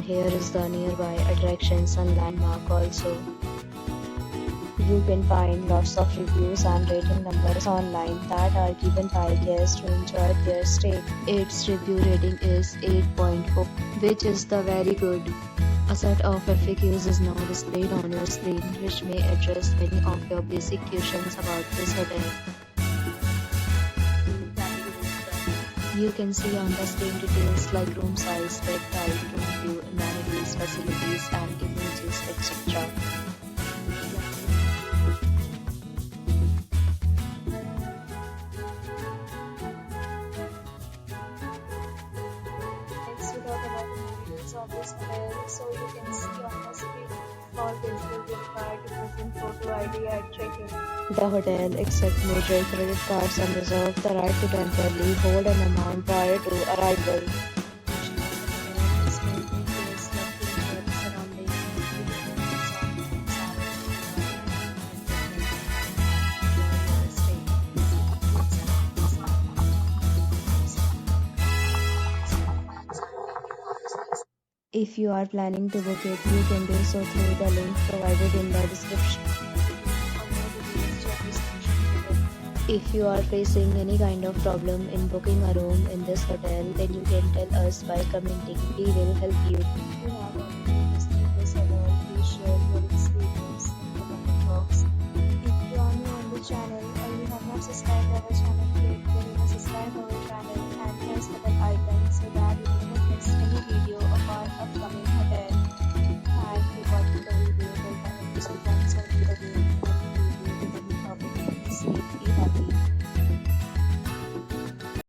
here is the nearby attractions and landmark also. You can find lots of reviews and rating numbers online that are given by guests who enjoyed their stay. Its review rating is 8.4, which is the very good. A set of FAQs is now displayed on your screen, which may address many of your basic questions about this hotel. You can see on the screen details like room size, bed type, room view, amenities, facilities, and images, etc. Next, we talk about the details of this hotel. So you can see on the screen all guests will be required to present photo ID at check-in. The hotel accepts major credit cards and reserves the right to temporarily hold an amount prior to arrival. If you are planning to book it, you can do so through the link provided in the description. If you are facing any kind of problem in booking a room in this hotel, then you can tell us by commenting. We will help you.